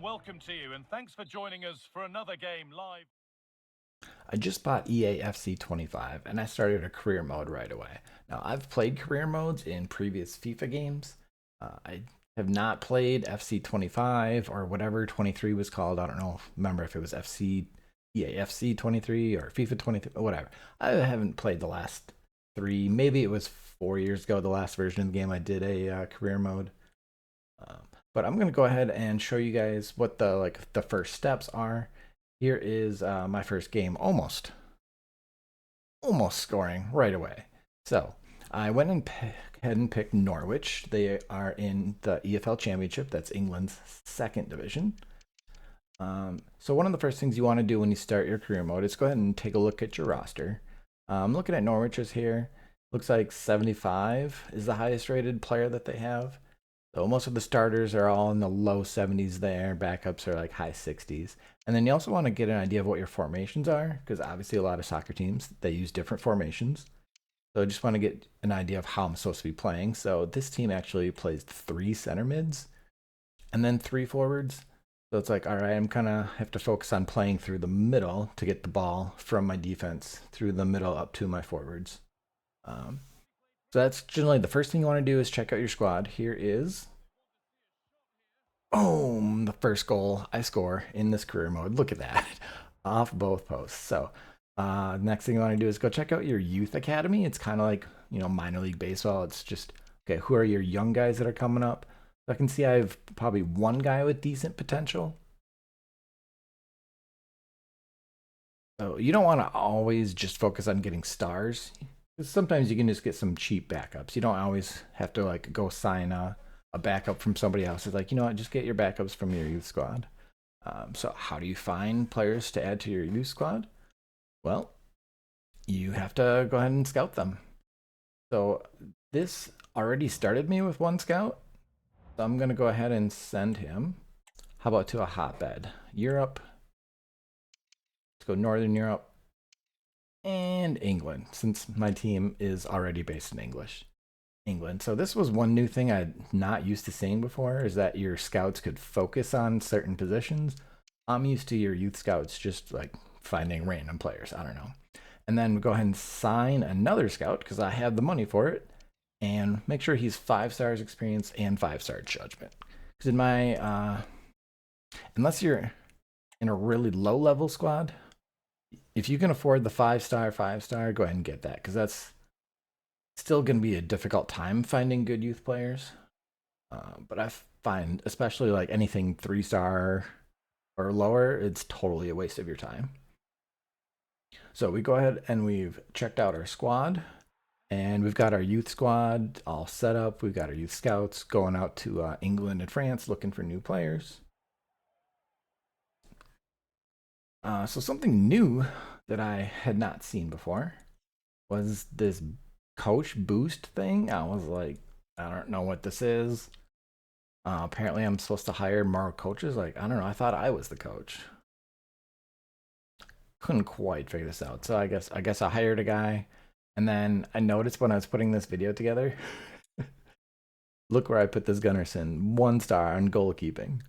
welcome to you, and thanks for joining us for another game live. I just bought EAFC25 and I started a career mode right away. Now, I've played career modes in previous FIFA games. I have not played FC25 or whatever 23 was called. I don't know. Remember if it was EAFC23 or FIFA 23, whatever. I haven't played the last three. Maybe it was 4 years ago, the last version of the game I did a career mode. But I'm going to go ahead and show you guys what the first steps are. Here is my first game, almost scoring right away. So I went and ahead and picked Norwich. They are in the EFL Championship. That's England's second division. So one of the first things you want to do when you start your career mode is go ahead and take a look at your roster. I'm looking at Norwich's here. Looks like 75 is the highest rated player that they have. So most of the starters are all in the low 70s there. Backups are like high 60s. And then you also want to get an idea of what your formations are, because obviously a lot of soccer teams, they use different formations. So I just want to get an idea of how I'm supposed to be playing. So this team actually plays 3 center mids and then 3 forwards. So it's like, all right, I'm kind of have to focus on playing through the middle to get the ball from my defense through the middle up to my forwards. So that's generally the first thing you want to do is check out your squad. Here is, boom, the first goal I score in this career mode. Look at that, off both posts. So next thing you want to do is go check out your youth academy. It's kind of like, minor league baseball. It's just, okay, who are your young guys that are coming up? So I can see I have probably one guy with decent potential. So you don't want to always just focus on getting stars. Sometimes you can just get some cheap backups. You don't always have to go sign a backup from somebody else. It's like, you know what, just get your backups from your youth squad. So how do you find players to add to your youth squad? Well, you have to go ahead and scout them. So this already started me with one scout. So I'm going to go ahead and send him. How about to a hotbed? Europe. Let's go Northern Europe. And England, since my team is already based in England. So this was one new thing I'm not used to seeing before, is that your scouts could focus on certain positions. I'm used to your youth scouts just finding random players. I don't know. And then go ahead and sign another scout because I have the money for it, and make sure he's 5 stars experience and 5-star judgment. Because in my unless you're in a really low level squad, if you can afford the 5-star, go ahead and get that, because that's still going to be a difficult time finding good youth players. But I find, especially anything 3-star or lower, it's totally a waste of your time. So we go ahead and we've checked out our squad, and we've got our youth squad all set up. We've got our youth scouts going out to England and France looking for new players. So something new that I had not seen before was this coach boost thing. I was like, I don't know what this is. Apparently I'm supposed to hire more coaches. I don't know. I thought I was the coach. Couldn't quite figure this out. So I guess I hired a guy, and then I noticed when I was putting this video together, look where I put this Gunnarsson, 1 star on goalkeeping.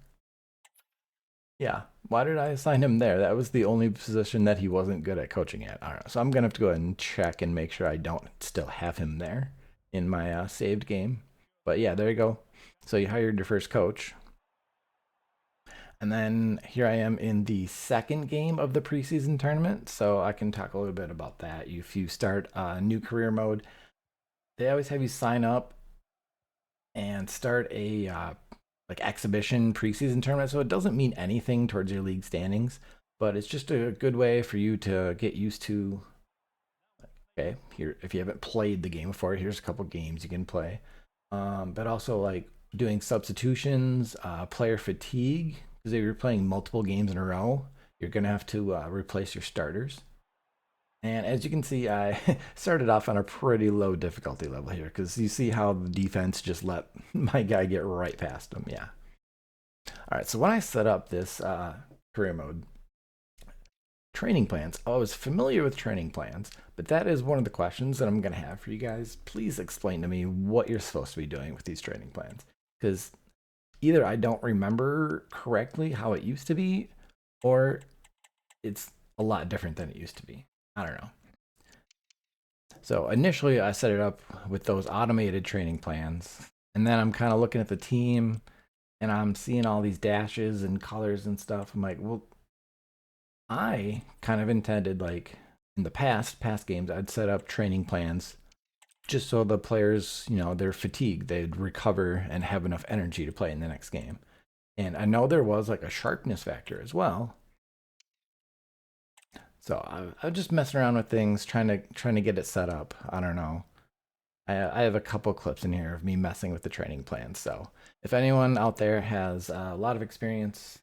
Yeah, why did I assign him there? That was the only position that he wasn't good at coaching at. I don't know. So I'm going to have to go ahead and check and make sure I don't still have him there in my saved game. But yeah, there you go. So you hired your first coach. And then here I am in the second game of the preseason tournament. So I can talk a little bit about that. If you start a new career mode, they always have you sign up and start a exhibition preseason tournament. So it doesn't mean anything towards your league standings, but it's just a good way for you to get used to, okay, here, if you haven't played the game before, here's a couple games you can play. But also doing substitutions, player fatigue, because if you're playing multiple games in a row, you're going to have to replace your starters. And as you can see, I started off on a pretty low difficulty level here, because you see how the defense just let my guy get right past him. Yeah. All right, so when I set up this career mode, training plans, I was familiar with training plans, but that is one of the questions that I'm going to have for you guys. Please explain to me what you're supposed to be doing with these training plans, because either I don't remember correctly how it used to be, or it's a lot different than it used to be. I don't know. So initially I set it up with those automated training plans, and then I'm kind of looking at the team and I'm seeing all these dashes and colors and stuff. I'm like, well, I kind of intended, like, in the past games, I'd set up training plans just so the players, they're fatigued, they'd recover and have enough energy to play in the next game. And I know there was like a sharpness factor as well. So I was just messing around with things, trying to get it set up. I don't know. I have a couple clips in here of me messing with the training plans. So if anyone out there has a lot of experience,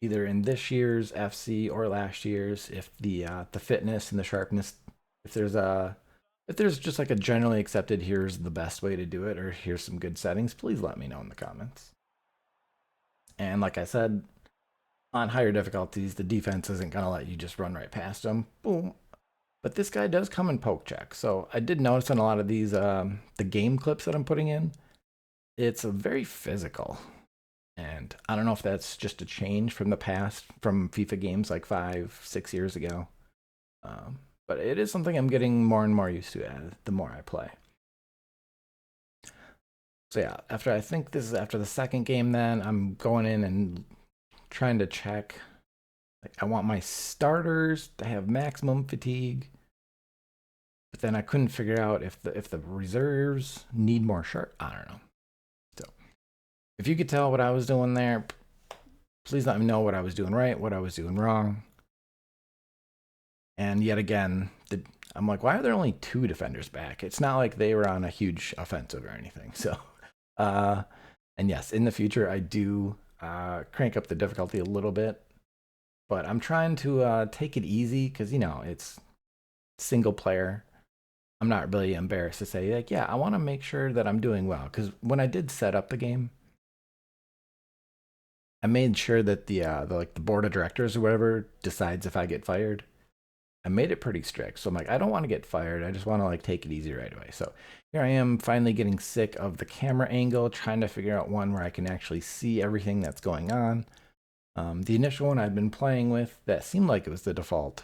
either in this year's FC or last year's, if the fitness and the sharpness, if there's just like a generally accepted, here's the best way to do it, or here's some good settings, please let me know in the comments. And like I said, on higher difficulties, the defense isn't gonna let you just run right past them. Boom. But this guy does come in poke check. So I did notice on a lot of these the game clips that I'm putting in, it's a very physical. And I don't know if that's just a change from the past, from FIFA games like 5, 6 years ago. But it is something I'm getting more and more used to the more I play. So yeah, I think this is after the second game, then I'm going in and trying to check. Like, I want my starters to have maximum fatigue, but then I couldn't figure out if the reserves need more sharp. I don't know. So if you could tell what I was doing there, please let me know what I was doing right, what I was doing wrong. And yet again, I'm like, why are there only 2 defenders back? It's not like they were on a huge offensive or anything. So, and yes, in the future, I do crank up the difficulty a little bit, but I'm trying to take it easy because, it's single player. I'm not really embarrassed to say, like, yeah, I want to make sure that I'm doing well. Because when I did set up the game, I made sure that the board of directors or whatever decides if I get fired. I made it pretty strict. So I'm like, I don't want to get fired. I just want to like take it easy right away. So here I am finally getting sick of the camera angle, trying to figure out one where I can actually see everything that's going on. The initial one I'd been playing with that seemed like it was the default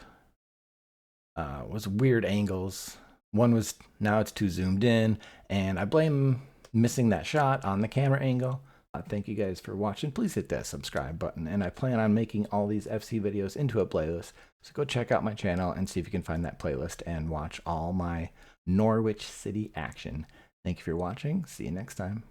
was weird angles. One was, now it's too zoomed in, and I blame missing that shot on the camera angle. Thank you guys for watching. Please hit that subscribe button, and I plan on making all these FC videos into a playlist, so go check out my channel and see if you can find that playlist and watch all my Norwich City action. Thank you for watching. See you next time.